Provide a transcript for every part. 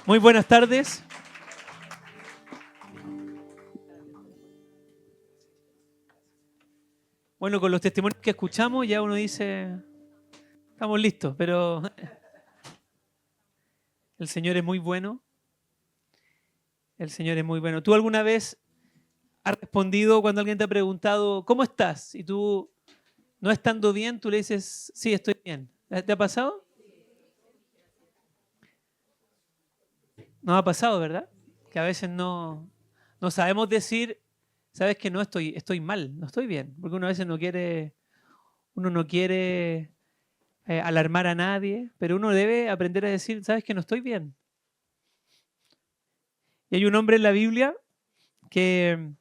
Muy buenas tardes. Bueno, con los testimonios que escuchamos ya uno dice, estamos listos, pero el Señor es muy bueno. El Señor es muy bueno. ¿Tú alguna vez has respondido cuando alguien te ha preguntado, ¿cómo estás? Y tú, no estando bien, tú le dices, sí, estoy bien. ¿Te ha pasado? Nos ha pasado, ¿verdad? Que a veces no sabemos decir, sabes que no estoy mal, no estoy bien. Porque uno a veces uno no quiere alarmar a nadie, pero uno debe aprender a decir, sabes que no estoy bien. Y hay un hombre en la Biblia que,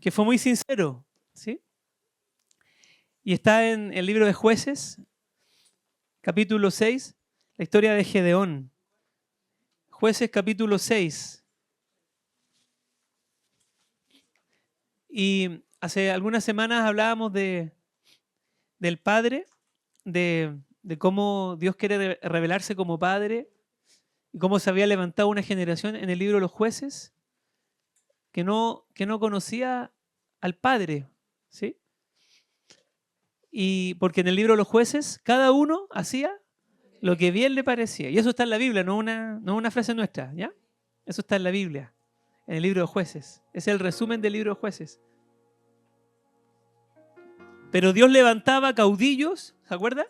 que fue muy sincero, ¿sí? Y está en el libro de Jueces, capítulo 6, la historia de Gedeón. Jueces capítulo 6. Y hace algunas semanas hablábamos del Padre, de cómo Dios quiere revelarse como Padre y cómo se había levantado una generación en el libro de los jueces que no conocía al Padre, ¿sí? Y porque en el libro de los jueces cada uno hacía lo que bien le parecía. Y eso está en la Biblia, no una frase nuestra, ¿ya? Eso está en la Biblia, en el libro de jueces. Es el resumen del libro de jueces. Pero Dios levantaba caudillos, ¿se acuerda?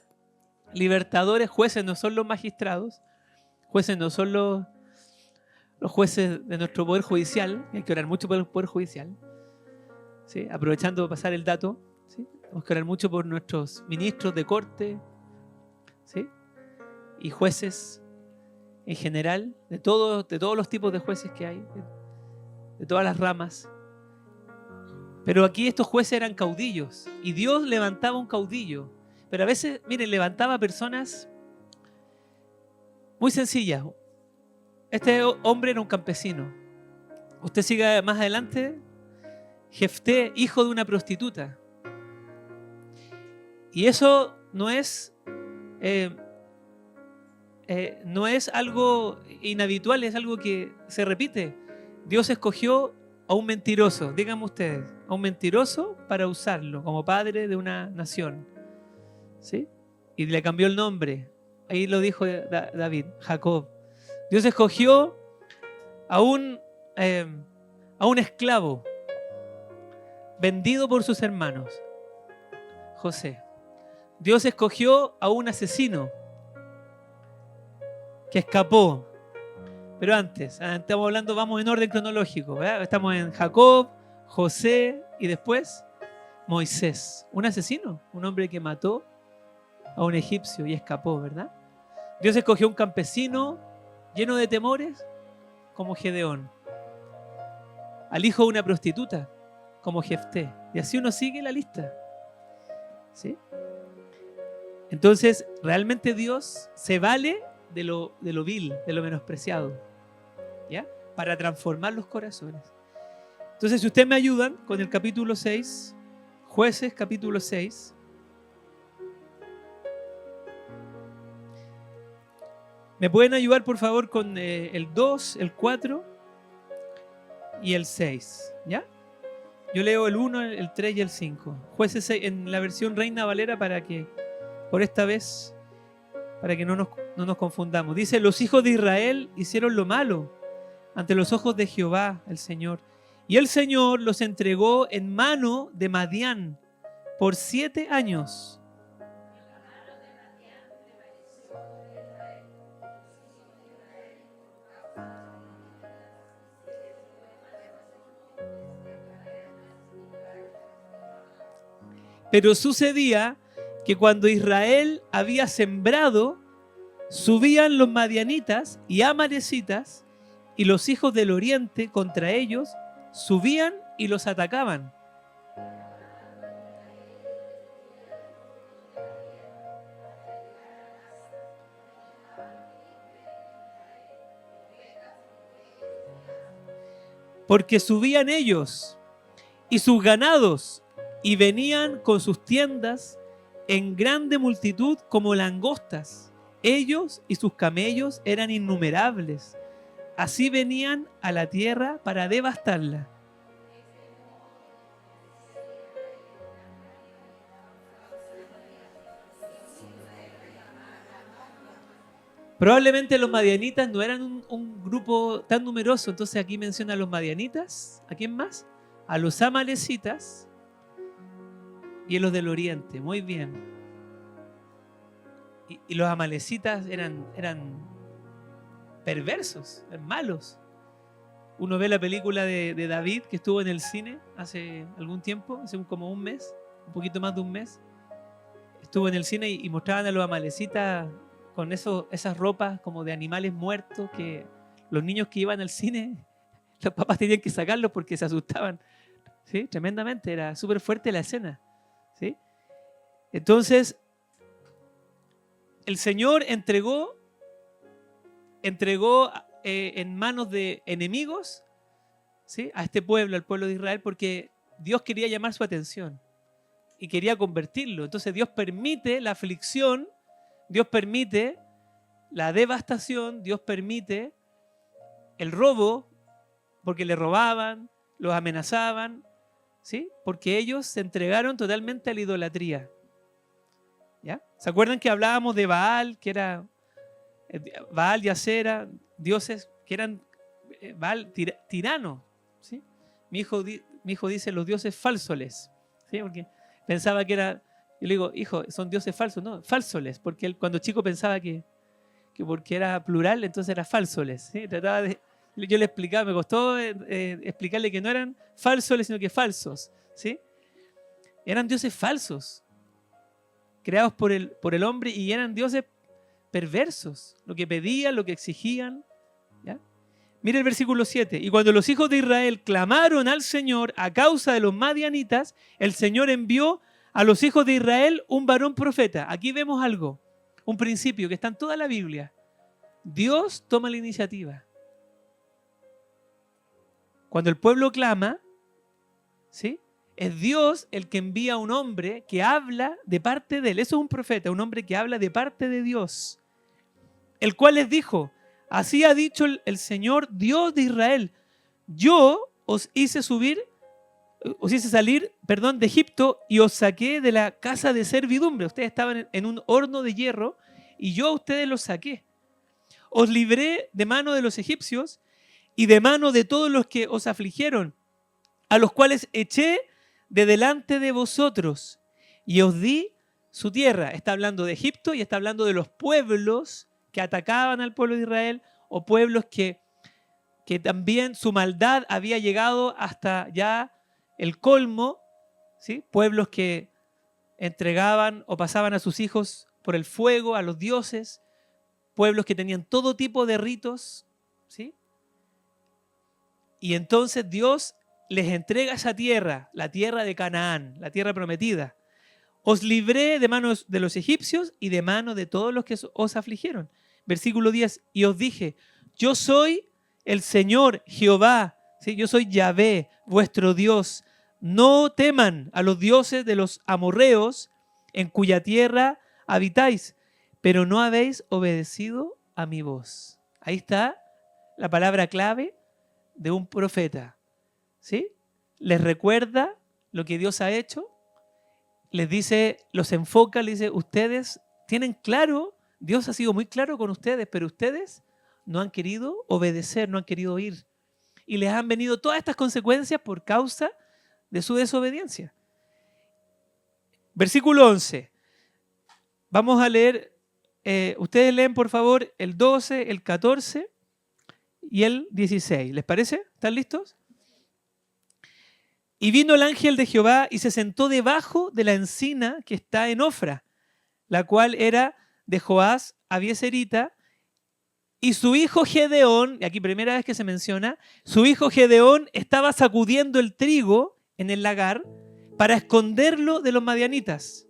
Libertadores, jueces no son los magistrados, jueces no son los jueces de nuestro poder judicial, hay que orar mucho por el poder judicial, ¿sí? Aprovechando de pasar el dato, ¿sí? Tenemos que orar mucho por nuestros ministros de corte, ¿sí? Y jueces en general, de todos los tipos de jueces que hay, de todas las ramas. Pero aquí estos jueces eran caudillos y Dios levantaba un caudillo. Pero a veces, miren, levantaba personas muy sencillas. Este hombre era un campesino. Usted siga más adelante, Jefté, hijo de una prostituta. Y eso no es algo inhabitual, es algo que se repite. Dios escogió a un mentiroso, díganme ustedes, a un mentiroso para usarlo como padre de una nación, ¿sí? Y le cambió el nombre. Ahí lo dijo David, Jacob. Dios escogió a eh, a un esclavo vendido por sus hermanos, José. Dios escogió a un asesino que escapó. Pero antes, estamos hablando, vamos en orden cronológico, ¿verdad? Estamos en Jacob, José y después Moisés. Un asesino, un hombre que mató a un egipcio y escapó, ¿verdad? Dios escogió un campesino lleno de temores como Gedeón, al hijo de una prostituta como Jefté. Y así uno sigue la lista, ¿sí? Entonces, realmente Dios se vale de lo vil, de lo menospreciado, ¿ya? Para transformar los corazones. Entonces, si ustedes me ayudan con el capítulo 6, Jueces capítulo 6. ¿Me pueden ayudar, por favor, con el 2, el 4 y el 6? ¿Ya? Yo leo el 1, el 3 y el 5. Jueces 6 en la versión Reina Valera para que, por esta vez, para que no nos confundamos. Dice, los hijos de Israel hicieron lo malo ante los ojos de Jehová, el Señor. Y el Señor los entregó en mano de Madián por 7 años. Pero sucedía que cuando Israel había sembrado, subían los madianitas y amalecitas y los hijos del oriente contra ellos subían y los atacaban. Porque subían ellos y sus ganados y venían con sus tiendas en grande multitud como langostas Ellos y sus camellos eran innumerables. Así venían a la tierra para devastarla. Probablemente los madianitas no eran un grupo tan numeroso, entonces aquí menciona a los madianitas. ¿A quién más? A los amalecitas y a los del oriente. Muy bien. Y los amalecitas eran perversos, eran malos. Uno ve la película de David que estuvo en el cine hace algún tiempo, hace como un mes, un poquito más de un mes. Estuvo en el cine y mostraban a los amalecitas con esas ropas como de animales muertos, que los niños que iban al cine, los papás tenían que sacarlos porque se asustaban. ¿Sí? Tremendamente, era súper fuerte la escena. ¿Sí? Entonces, el Señor entregó en manos de enemigos, ¿sí?, a este pueblo, al pueblo de Israel, porque Dios quería llamar su atención y quería convertirlo. Entonces Dios permite la aflicción, Dios permite la devastación, Dios permite el robo, porque le robaban, los amenazaban, ¿sí?, porque ellos se entregaron totalmente a la idolatría. ¿Ya? ¿Se acuerdan que hablábamos de Baal, que era Baal y Acera, dioses que eran Baal tiranos? ¿Sí? Mi hijo dice los dioses falsoles, ¿sí? Porque pensaba que era, yo le digo, hijo, son dioses falsos, no, falsoles, porque él cuando chico pensaba que porque era plural, entonces era falsoles, ¿sí? Yo le explicaba, me costó explicarle que no eran falsoles, sino que falsos, ¿sí? Eran dioses falsos, creados por el hombre, y eran dioses perversos, lo que pedían, lo que exigían. ¿Ya? Mira el versículo 7. Y cuando los hijos de Israel clamaron al Señor a causa de los madianitas, el Señor envió a los hijos de Israel un varón profeta. Aquí vemos algo, un principio que está en toda la Biblia. Dios toma la iniciativa. Cuando el pueblo clama, ¿sí?, es Dios el que envía a un hombre que habla de parte de él. Eso es un profeta, un hombre que habla de parte de Dios, el cual les dijo: así ha dicho el Señor Dios de Israel, yo os hice salir, de Egipto, y os saqué de la casa de servidumbre. Ustedes estaban en un horno de hierro y yo a ustedes los saqué. Os libré de mano de los egipcios y de mano de todos los que os afligieron, a los cuales eché de delante de vosotros, y os di su tierra. Está hablando de Egipto y está hablando de los pueblos que atacaban al pueblo de Israel, o pueblos que también su maldad había llegado hasta ya el colmo, ¿sí? Pueblos que entregaban o pasaban a sus hijos por el fuego, a los dioses, pueblos que tenían todo tipo de ritos, ¿sí? Y entonces Dios les entrega esa tierra, la tierra de Canaán, la tierra prometida. Os libré de manos de los egipcios y de mano de todos los que os afligieron. Versículo 10. Y os dije: yo soy el Señor Jehová, ¿sí? Yo soy Yahvé, vuestro Dios. No teman a los dioses de los amorreos, en cuya tierra habitáis, pero no habéis obedecido a mi voz. Ahí está la palabra clave de un profeta, ¿sí? Les recuerda lo que Dios ha hecho, les dice, los enfoca, les dice: ustedes tienen claro, Dios ha sido muy claro con ustedes, pero ustedes no han querido obedecer, no han querido oír. Y les han venido todas estas consecuencias por causa de su desobediencia. Versículo 11. Vamos a leer, ustedes leen por favor el 12, el 14 y el 16. ¿Les parece? ¿Están listos? Y vino el ángel de Jehová y se sentó debajo de la encina que está en Ofra, la cual era de Joás Abieserita, y su hijo Gedeón, y aquí primera vez que se menciona, su hijo Gedeón estaba sacudiendo el trigo en el lagar para esconderlo de los madianitas.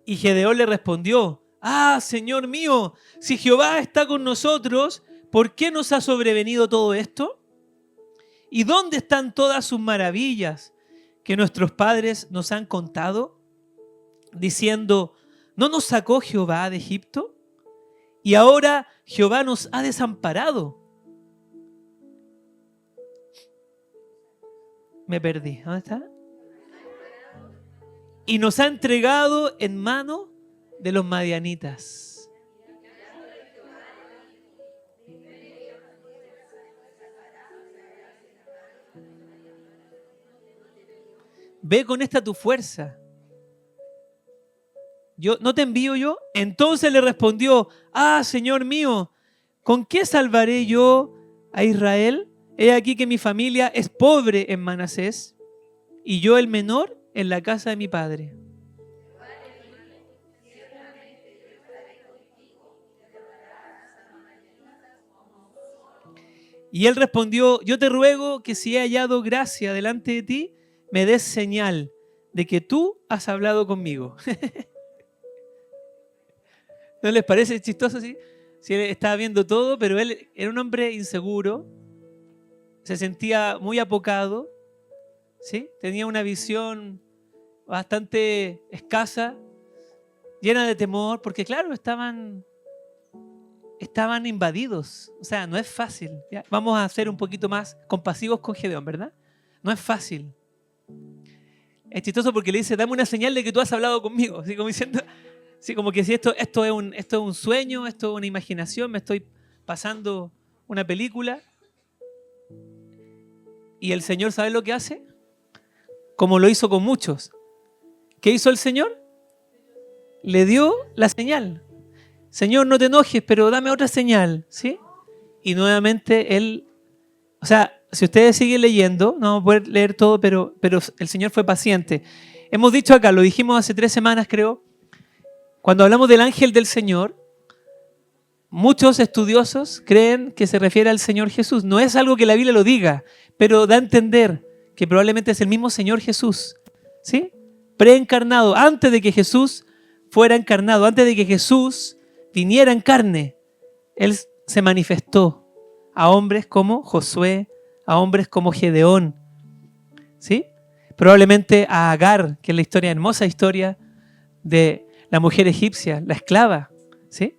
Y Gedeón le respondió: ah, Señor mío, si Jehová está con nosotros, ¿por qué nos ha sobrevenido todo esto? ¿Y dónde están todas sus maravillas que nuestros padres nos han contado? Diciendo, ¿no nos sacó Jehová de Egipto? Y ahora Jehová nos ha desamparado. Me perdí. ¿Dónde está? Y nos ha entregado en mano de los madianitas. Ve con esta tu fuerza. ¿No te envío yo? Entonces le respondió, Señor mío, ¿con qué salvaré yo a Israel? He aquí que mi familia es pobre en Manasés y yo el menor en la casa de mi padre. Y él respondió, yo te ruego que si he hallado gracia delante de ti, me des señal de que tú has hablado conmigo. ¿No les parece chistoso así? Si él estaba viendo todo, pero él era un hombre inseguro, se sentía muy apocado, ¿sí? Tenía una visión bastante escasa, llena de temor, porque claro, estaban invadidos. O sea, no es fácil. ¿Ya? Vamos a ser un poquito más compasivos con Gedeón, ¿verdad? No es fácil. Es chistoso porque le dice, dame una señal de que tú has hablado conmigo. Así como diciendo, sí, como que si esto es un sueño, esto es una imaginación, me estoy pasando una película. Y el Señor, ¿sabe lo que hace? Como lo hizo con muchos. ¿Qué hizo el Señor? Le dio la señal. Señor, no te enojes, pero dame otra señal, ¿sí? Y nuevamente él, o sea, si ustedes siguen leyendo, no vamos a poder leer todo, pero el Señor fue paciente. Hemos dicho acá, lo dijimos hace 3 semanas creo, cuando hablamos del ángel del Señor, muchos estudiosos creen que se refiere al Señor Jesús. No es algo que la Biblia lo diga, pero da a entender que probablemente es el mismo Señor Jesús, ¿sí? Preencarnado, antes de que Jesús fuera encarnado, antes de que Jesús viniera en carne, Él se manifestó a hombres como Josué, a hombres como Gedeón, ¿sí? Probablemente a Agar, que es la hermosa historia de la mujer egipcia, la esclava, ¿sí?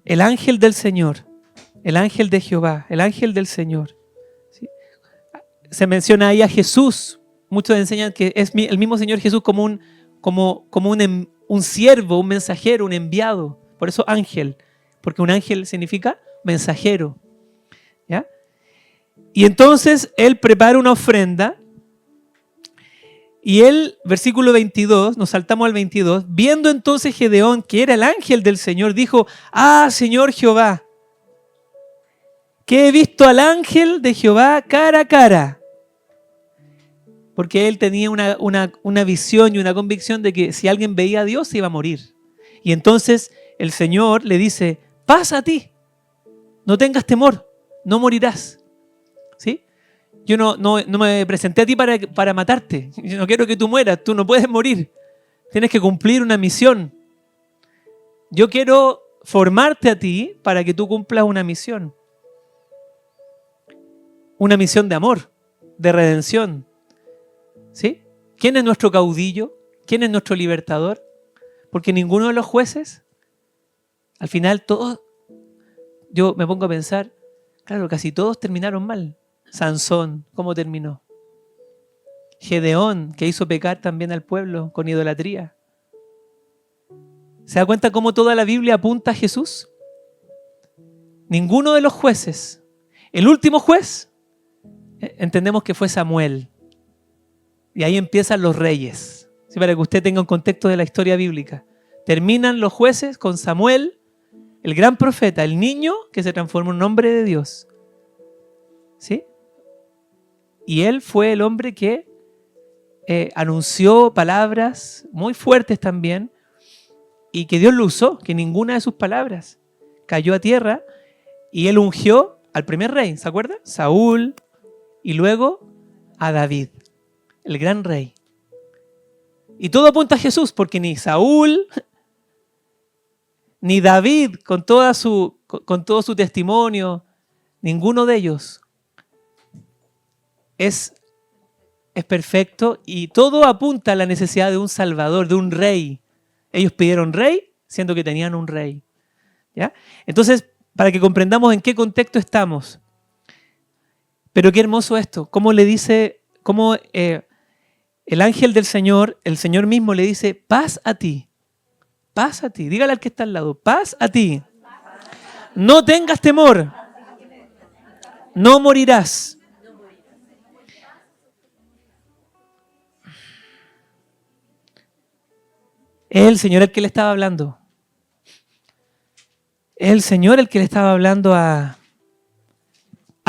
El ángel del Señor, el ángel de Jehová, el ángel del Señor, ¿sí? Se menciona ahí a Jesús. Muchos enseñan que es el mismo Señor Jesús como un siervo, un mensajero, un enviado. Por eso ángel, porque un ángel significa mensajero, ¿ya? Y entonces él prepara una ofrenda y él, versículo 22, nos saltamos al 22, viendo entonces Gedeón que era el ángel del Señor, dijo, Señor Jehová, que he visto al ángel de Jehová cara a cara. Porque él tenía una visión y una convicción de que si alguien veía a Dios se iba a morir. Y entonces el Señor le dice, pasa a ti, no tengas temor, no morirás. ¿Sí? Yo no me presenté a ti para matarte. Yo no quiero que tú mueras, tú no puedes morir. Tienes que cumplir una misión. Yo quiero formarte a ti para que tú cumplas una misión. Una misión de amor, de redención. ¿Sí? ¿Quién es nuestro caudillo? ¿Quién es nuestro libertador? Porque ninguno de los jueces, al final todos, yo me pongo a pensar, claro, casi todos terminaron mal. Sansón, ¿cómo terminó? Gedeón, que hizo pecar también al pueblo con idolatría. ¿Se da cuenta cómo toda la Biblia apunta a Jesús? Ninguno de los jueces. El último juez, entendemos que fue Samuel. Y ahí empiezan los reyes. ¿Sí? Para que usted tenga un contexto de la historia bíblica. Terminan los jueces con Samuel, el gran profeta, el niño que se transformó en un hombre de Dios. ¿Sí? Y él fue el hombre que anunció palabras muy fuertes también y que Dios lo usó, que ninguna de sus palabras cayó a tierra y él ungió al primer rey, ¿se acuerda? Saúl y luego a David, el gran rey. Y todo apunta a Jesús porque ni Saúl ni David con todo su testimonio, ninguno de ellos es perfecto y todo apunta a la necesidad de un salvador, de un rey. Ellos pidieron rey, siendo que tenían un rey. ¿Ya? Entonces, para que comprendamos en qué contexto estamos. Pero qué hermoso esto, cómo le dice, cómo el ángel del Señor, el Señor mismo le dice, paz a ti, paz a ti. Dígale al que está al lado, paz a ti. No tengas temor, no morirás. Es el Señor el que le estaba hablando. Es el Señor el que le estaba hablando a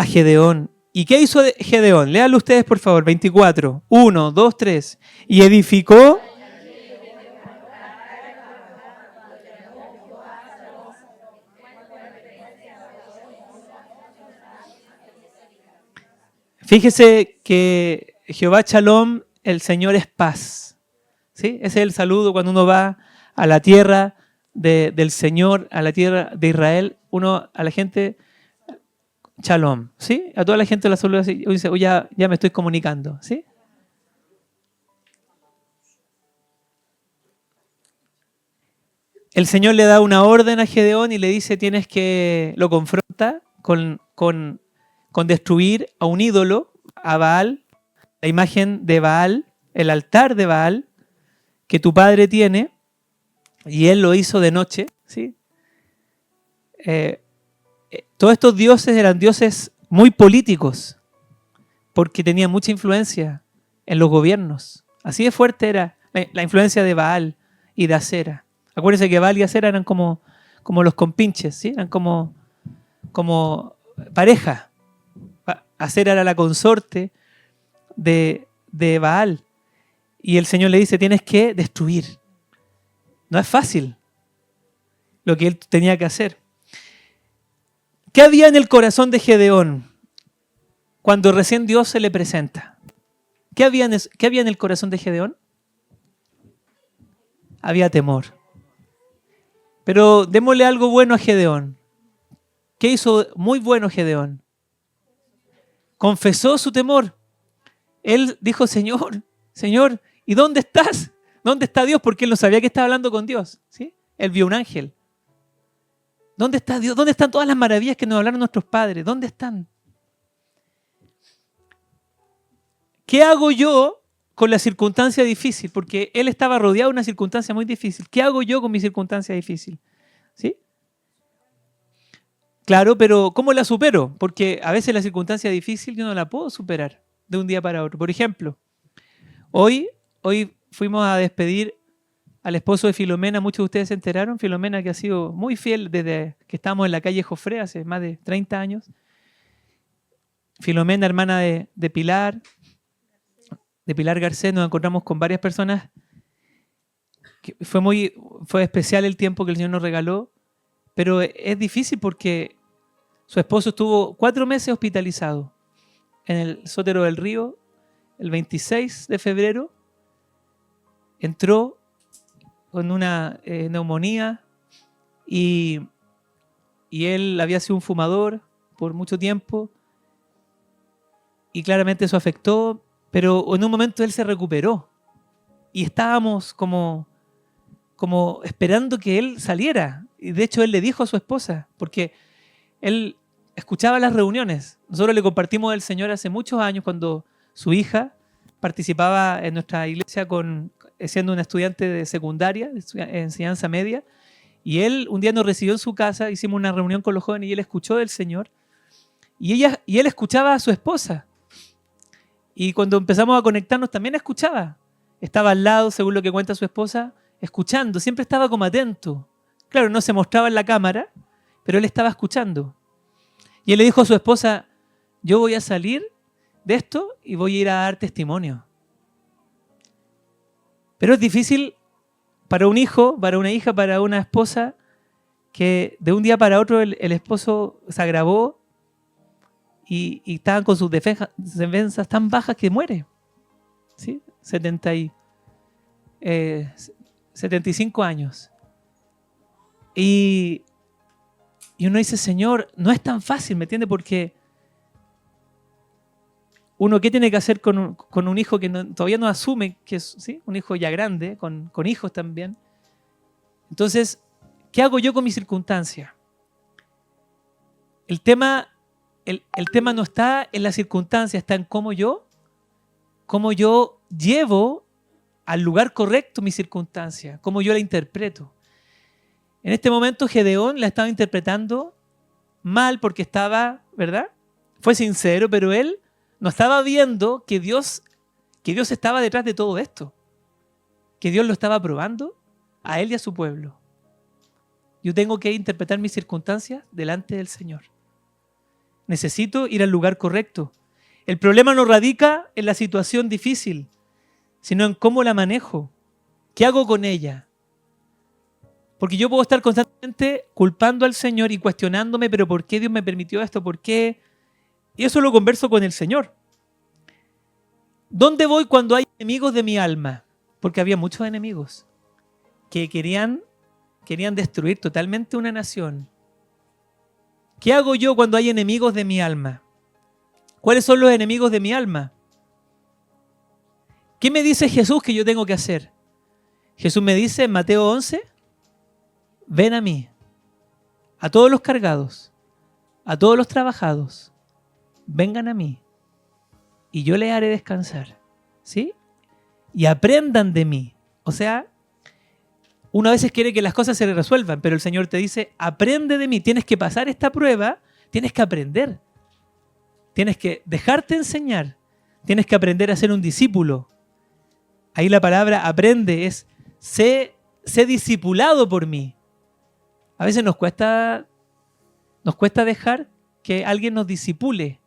Gedeón. ¿Y qué hizo Gedeón? Léanlo ustedes, por favor. 24. 1, 2, 3. Y edificó. Fíjese que Jehová Shalom, el Señor es paz. ¿Sí? Ese es el saludo cuando uno va a la tierra del Señor, a la tierra de Israel. Uno, a la gente, Shalom. ¿Sí? A toda la gente la saluda así. Uno dice, oh, ya me estoy comunicando. ¿Sí? El Señor le da una orden a Gedeón y le dice, lo confronta con destruir a un ídolo, a Baal, la imagen de Baal, el altar de Baal que tu padre tiene, y él lo hizo de noche. ¿Sí? Todos estos dioses eran dioses muy políticos, porque tenían mucha influencia en los gobiernos. Así de fuerte era la influencia de Baal y de Asera. Acuérdense que Baal y Asera eran como los compinches, ¿sí? Eran como pareja. Asera era la consorte de Baal. Y el Señor le dice, tienes que destruir. No es fácil lo que él tenía que hacer. ¿Qué había en el corazón de Gedeón cuando recién Dios se le presenta? ¿Qué había en el corazón de Gedeón? Había temor. Pero démosle algo bueno a Gedeón. ¿Qué hizo muy bueno Gedeón? Confesó su temor. Él dijo, Señor, ¿y dónde estás? ¿Dónde está Dios? Porque él no sabía que estaba hablando con Dios. ¿Sí? Él vio un ángel. ¿Dónde está Dios? ¿Dónde están todas las maravillas que nos hablaron nuestros padres? ¿Dónde están? ¿Qué hago yo con la circunstancia difícil? Porque él estaba rodeado de una circunstancia muy difícil. ¿Qué hago yo con mi circunstancia difícil? ¿Sí? Claro, pero ¿cómo la supero? Porque a veces la circunstancia difícil yo no la puedo superar de un día para otro. Por ejemplo, hoy fuimos a despedir al esposo de Filomena. Muchos de ustedes se enteraron. Filomena, que ha sido muy fiel desde que estábamos en la calle Jofré hace más de 30 años. Filomena, hermana de Pilar Garcés. Nos encontramos con varias personas. Fue especial el tiempo que el Señor nos regaló, pero es difícil porque su esposo estuvo 4 meses hospitalizado en el Sotero del Río. El 26 de febrero entró con una neumonía y él había sido un fumador por mucho tiempo y claramente eso afectó, pero en un momento él se recuperó y estábamos como esperando que él saliera. Y de hecho él le dijo a su esposa, porque él escuchaba las reuniones. Nosotros le compartimos del Señor hace muchos años cuando su hija participaba en nuestra iglesia siendo una estudiante de secundaria, de enseñanza media, y él un día nos recibió en su casa, hicimos una reunión con los jóvenes y él escuchó del Señor, y él escuchaba a su esposa. Y cuando empezamos a conectarnos también escuchaba. Estaba al lado, según lo que cuenta su esposa, escuchando, siempre estaba como atento. Claro, no se mostraba en la cámara, pero él estaba escuchando. Y él le dijo a su esposa, yo voy a salir de esto y voy a ir a dar testimonio. Pero es difícil para un hijo, para una hija, para una esposa, que de un día para otro el esposo se agravó y estaban con sus defensas tan bajas que muere. ¿Sí? 75 años. Y uno dice, Señor, no es tan fácil, ¿me entiende? Porque Uno, ¿qué tiene que hacer con un hijo que todavía no asume que es, ¿sí?, un hijo ya grande, con hijos también? Entonces, ¿qué hago yo con mi circunstancia? El tema no está en la circunstancia, está en cómo yo llevo al lugar correcto mi circunstancia, cómo yo la interpreto. En este momento Gedeón la estaba interpretando mal porque estaba, ¿verdad? Fue sincero, pero él no estaba viendo que Dios estaba detrás de todo esto, que Dios lo estaba probando a él y a su pueblo. Yo tengo que interpretar mis circunstancias delante del Señor. Necesito ir al lugar correcto. El problema no radica en la situación difícil, sino en cómo la manejo. ¿Qué hago con ella? Porque yo puedo estar constantemente culpando al Señor y cuestionándome, pero ¿por qué Dios me permitió esto? ¿Por qué? Y eso lo converso con el Señor. ¿Dónde voy cuando hay enemigos de mi alma? Porque había muchos enemigos que querían destruir totalmente una nación. ¿Qué hago yo cuando hay enemigos de mi alma? ¿Cuáles son los enemigos de mi alma? ¿Qué me dice Jesús que yo tengo que hacer? Jesús me dice en Mateo 11, ven a mí, a todos los cargados, a todos los trabajados, vengan a mí y yo les haré descansar, ¿sí? Y aprendan de mí. O sea, uno a veces quiere que las cosas se resuelvan, pero el Señor te dice, aprende de mí, tienes que pasar esta prueba, tienes que aprender, tienes que dejarte enseñar, tienes que aprender a ser un discípulo. Ahí la palabra aprende es, sé discipulado por mí. A veces nos cuesta dejar que alguien nos discipule,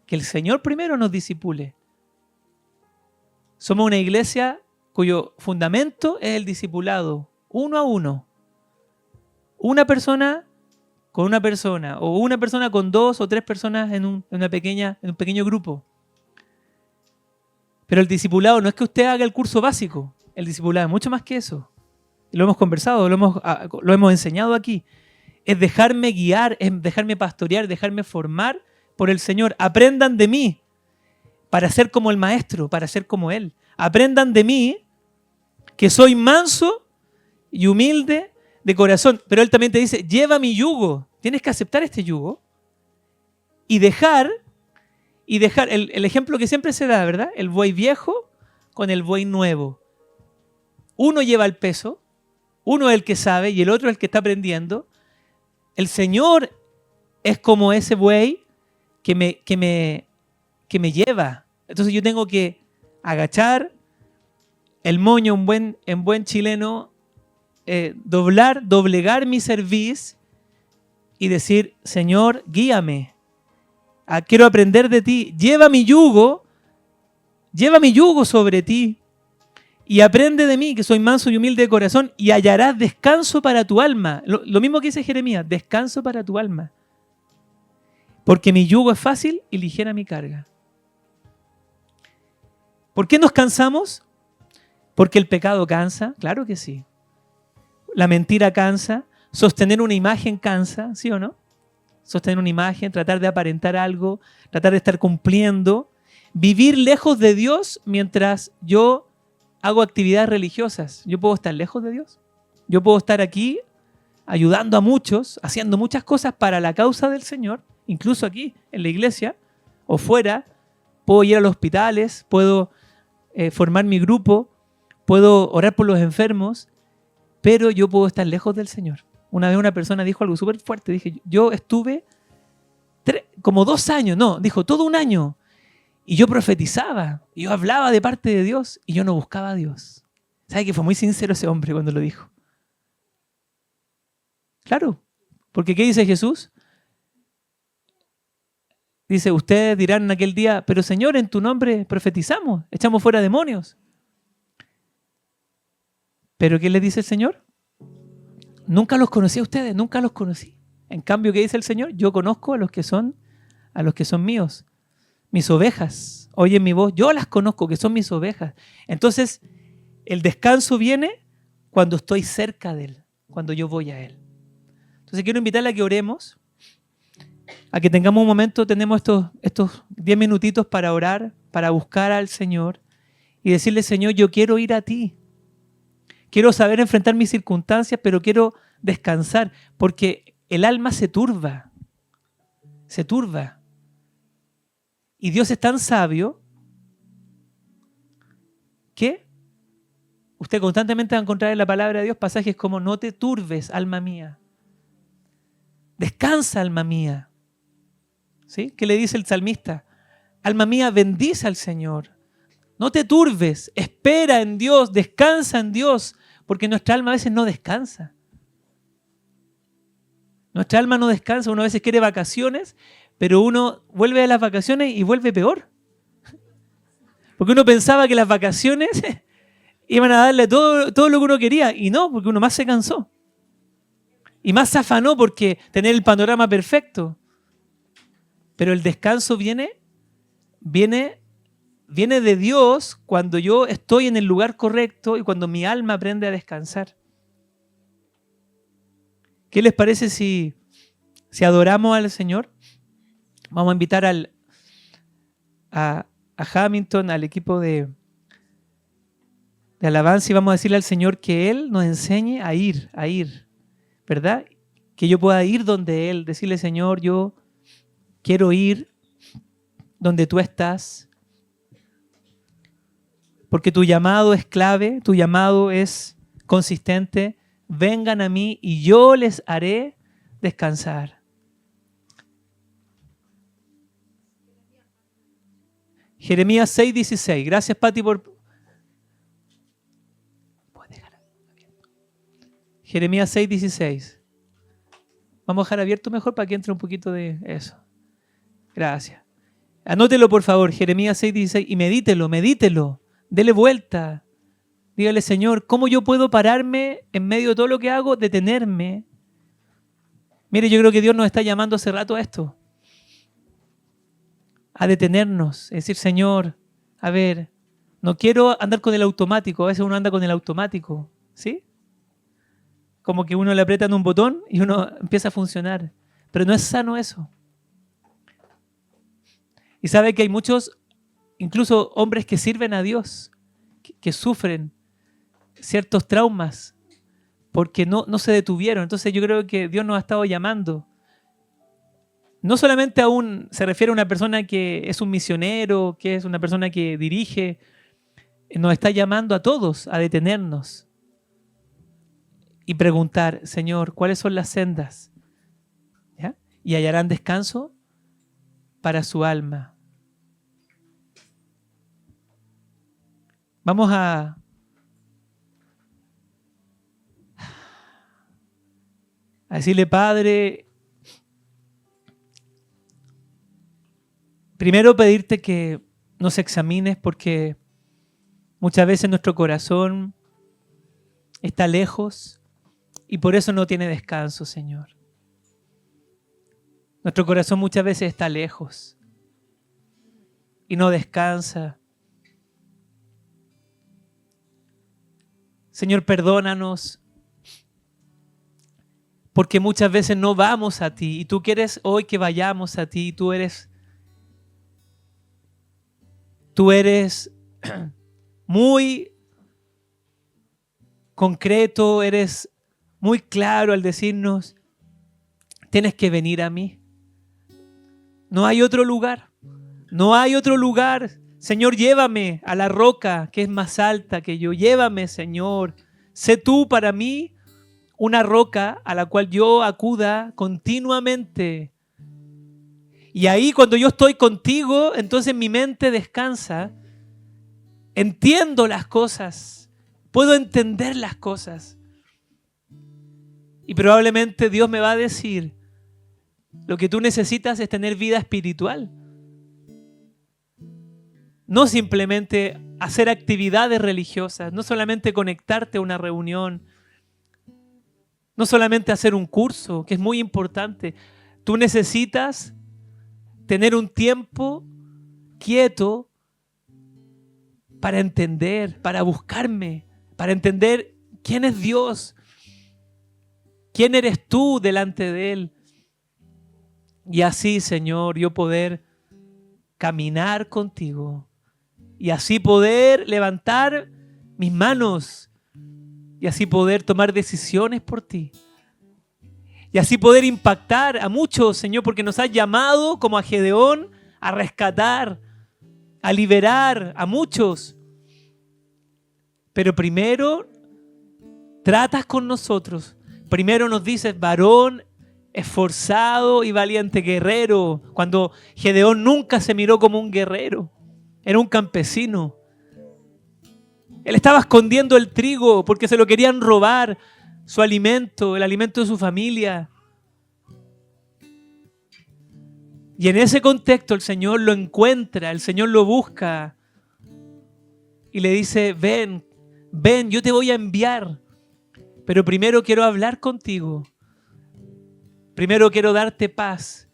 que el Señor primero nos discipule. Somos una iglesia cuyo fundamento es el discipulado, uno a uno. Una persona con una persona, o una persona con 2 o 3 personas en un pequeño grupo. Pero el discipulado no es que usted haga el curso básico, el discipulado es mucho más que eso. Y lo hemos conversado, lo hemos enseñado aquí. Es dejarme guiar, es dejarme pastorear, dejarme formar por el Señor. Aprendan de mí para ser como el Maestro, para ser como Él. Aprendan de mí que soy manso y humilde de corazón. Pero Él también te dice, lleva mi yugo. Tienes que aceptar este yugo y dejar el ejemplo que siempre se da, ¿verdad? El buey viejo con el buey nuevo. Uno lleva el peso, uno es el que sabe y el otro es el que está aprendiendo. El Señor es como ese buey que me lleva. Entonces yo tengo que agachar el moño en buen chileno, doblegar mi cerviz y decir, Señor, guíame. Quiero aprender de ti. Lleva mi yugo sobre ti y aprende de mí, que soy manso y humilde de corazón, y hallarás descanso para tu alma. Lo mismo que dice Jeremías, descanso para tu alma. Porque mi yugo es fácil y ligera mi carga. ¿Por qué nos cansamos? Porque el pecado cansa, claro que sí. La mentira cansa, sostener una imagen cansa, ¿sí o no? Sostener una imagen, tratar de aparentar algo, tratar de estar cumpliendo, vivir lejos de Dios mientras yo hago actividades religiosas. Yo puedo estar lejos de Dios. Yo puedo estar aquí ayudando a muchos, haciendo muchas cosas para la causa del Señor, incluso aquí en la iglesia o fuera. Puedo ir a los hospitales, puedo formar mi grupo, puedo orar por los enfermos, pero yo puedo estar lejos del Señor. Una vez una persona dijo algo súper fuerte. Dije, yo estuve como 2 años, dijo todo un año. Y yo profetizaba, y yo hablaba de parte de Dios, y yo no buscaba a Dios. ¿Sabe que fue muy sincero ese hombre cuando lo dijo? Claro, porque ¿qué dice Jesús? Dice, ustedes dirán en aquel día, pero Señor, en tu nombre profetizamos, echamos fuera demonios. ¿Pero qué les dice el Señor? Nunca los conocí a ustedes, nunca los conocí. En cambio, ¿qué dice el Señor? Yo conozco a los que son míos. Mis ovejas oyen mi voz, yo las conozco, que son mis ovejas. Entonces, el descanso viene cuando estoy cerca de Él, cuando yo voy a Él. Entonces, quiero invitarle a que oremos a que tengamos un momento, tenemos estos 10 minutitos para orar, para buscar al Señor y decirle, Señor, yo quiero ir a ti. Quiero saber enfrentar mis circunstancias, pero quiero descansar, porque el alma se turba. Se turba. Y Dios es tan sabio que usted constantemente va a encontrar en la palabra de Dios pasajes como no te turbes, alma mía. Descansa, alma mía. ¿Sí? ¿Qué le dice el salmista? Alma mía, bendice al Señor. No te turbes, espera en Dios, descansa en Dios, porque nuestra alma a veces no descansa. Nuestra alma no descansa, uno a veces quiere vacaciones, pero uno vuelve a las vacaciones y vuelve peor. Porque uno pensaba que las vacaciones iban a darle todo lo que uno quería, y no, porque uno más se cansó. Y más se afanó porque tener el panorama perfecto. Pero el descanso viene de Dios cuando yo estoy en el lugar correcto y cuando mi alma aprende a descansar. ¿Qué les parece si adoramos al Señor? Vamos a invitar a Hamilton, al equipo de alabanza, y vamos a decirle al Señor que Él nos enseñe a ir, ¿verdad? Que yo pueda ir donde Él, decirle, Señor, yo quiero ir donde tú estás, porque tu llamado es clave, tu llamado es consistente. Vengan a mí y yo les haré descansar. Jeremías 6:16. Gracias, Pati, por... Jeremías 6:16. Vamos a dejar abierto mejor para que entre un poquito de eso. Gracias. Anótelo, por favor, Jeremías 6:16, y medítelo. Dele vuelta. Dígale, Señor, ¿cómo yo puedo pararme en medio de todo lo que hago, detenerme? Mire, yo creo que Dios nos está llamando hace rato a esto. A detenernos. Es decir, Señor, a ver, no quiero andar con el automático. A veces uno anda con el automático, ¿sí? Como que uno le aprieta un botón y uno empieza a funcionar. Pero no es sano eso. Y sabe que hay muchos, incluso hombres que sirven a Dios, que sufren ciertos traumas porque no se detuvieron. Entonces yo creo que Dios nos ha estado llamando. No solamente se refiere a una persona que es un misionero, que es una persona que dirige, nos está llamando a todos a detenernos y preguntar, Señor, ¿cuáles son las sendas? ¿Ya? Y hallarán descanso para su alma. Vamos a decirle, Padre, primero pedirte que nos examines porque muchas veces nuestro corazón está lejos y por eso no tiene descanso, Señor. Nuestro corazón muchas veces está lejos y no descansa. Señor, perdónanos porque muchas veces no vamos a ti y tú quieres hoy que vayamos a ti. Tú eres muy concreto, eres muy claro al decirnos, tienes que venir a mí. No hay otro lugar. No hay otro lugar. Señor, llévame a la roca que es más alta que yo. Llévame, Señor. Sé tú para mí una roca a la cual yo acuda continuamente. Y ahí cuando yo estoy contigo, entonces mi mente descansa. Entiendo las cosas. Puedo entender las cosas. Y probablemente Dios me va a decir, lo que tú necesitas es tener vida espiritual. No simplemente hacer actividades religiosas, no solamente conectarte a una reunión, no solamente hacer un curso, que es muy importante. Tú necesitas tener un tiempo quieto para entender, para buscarme, para entender quién es Dios, quién eres tú delante de Él. Y así, Señor, yo poder caminar contigo. Y así poder levantar mis manos. Y así poder tomar decisiones por ti. Y así poder impactar a muchos, Señor, porque nos has llamado como a Gedeón a rescatar, a liberar a muchos. Pero primero tratas con nosotros. Primero nos dices, varón esforzado y valiente guerrero. Cuando Gedeón nunca se miró como un guerrero. Era un campesino. Él estaba escondiendo el trigo porque se lo querían robar, su alimento, el alimento de su familia. Y en ese contexto el Señor lo encuentra, el Señor lo busca y le dice, ven, ven, yo te voy a enviar, pero primero quiero hablar contigo. Primero quiero darte paz.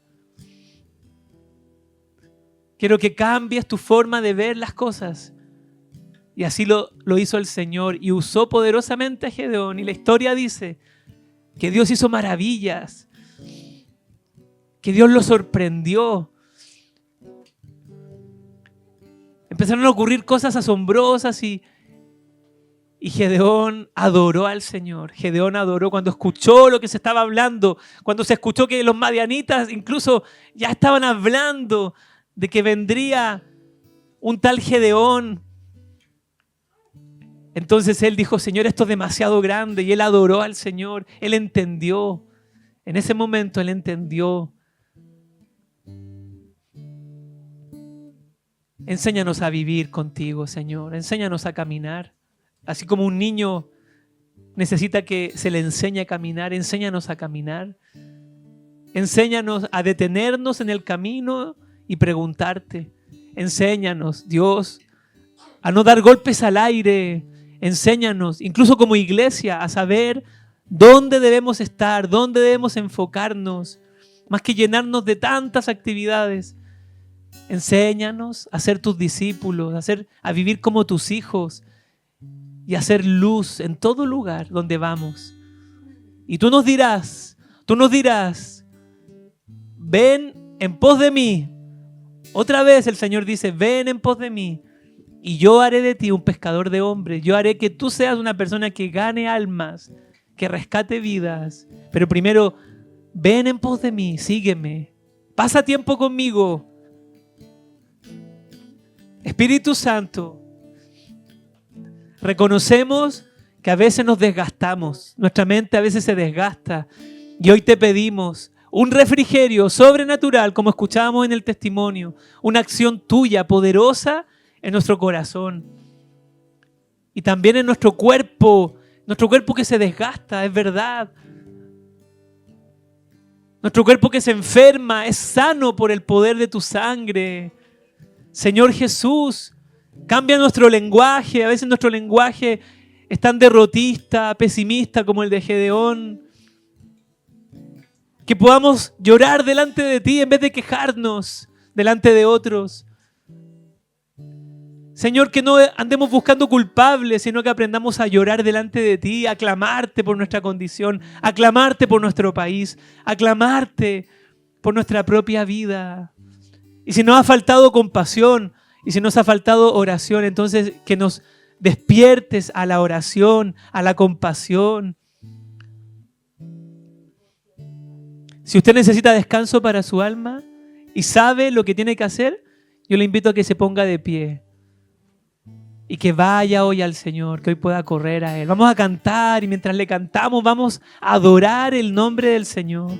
Quiero que cambies tu forma de ver las cosas. Y así lo hizo el Señor y usó poderosamente a Gedeón. Y la historia dice que Dios hizo maravillas, que Dios lo sorprendió. Empezaron a ocurrir cosas asombrosas y Gedeón adoró al Señor. Gedeón adoró cuando escuchó lo que se estaba hablando, cuando se escuchó que los madianitas incluso ya estaban hablando de que vendría un tal Gedeón. Entonces él dijo, Señor, esto es demasiado grande, y él adoró al Señor. Él entendió, en ese momento él entendió. Enséñanos a vivir contigo, Señor. Enséñanos a caminar. Así como un niño necesita que se le enseñe a caminar, enséñanos a caminar. Enséñanos a detenernos en el camino y preguntarte. Enséñanos, Dios, a no dar golpes al aire. Enséñanos, incluso como iglesia, a saber dónde debemos estar, dónde debemos enfocarnos, más que llenarnos de tantas actividades. Enséñanos a ser tus discípulos, a vivir como tus hijos y a hacer luz en todo lugar donde vamos. Y tú nos dirás, ven en pos de mí. Otra vez el Señor dice, ven en pos de mí y yo haré de ti un pescador de hombres. Yo haré que tú seas una persona que gane almas, que rescate vidas. Pero primero, ven en pos de mí, sígueme, pasa tiempo conmigo. Espíritu Santo, reconocemos que a veces nos desgastamos, nuestra mente a veces se desgasta y hoy te pedimos un refrigerio sobrenatural, como escuchábamos en el testimonio, una acción tuya poderosa en nuestro corazón y también en nuestro cuerpo que se desgasta, es verdad. Nuestro cuerpo que se enferma es sano por el poder de tu sangre. Señor Jesús, cambia nuestro lenguaje. A veces nuestro lenguaje es tan derrotista, pesimista como el de Gedeón. Que podamos llorar delante de ti en vez de quejarnos delante de otros. Señor, que no andemos buscando culpables, sino que aprendamos a llorar delante de ti, a clamarte por nuestra condición, a clamarte por nuestro país, a clamarte por nuestra propia vida. Y si nos ha faltado compasión, y si nos ha faltado oración, entonces que nos despiertes a la oración, a la compasión. Si usted necesita descanso para su alma y sabe lo que tiene que hacer, yo le invito a que se ponga de pie y que vaya hoy al Señor, que hoy pueda correr a Él. Vamos a cantar y mientras le cantamos vamos a adorar el nombre del Señor.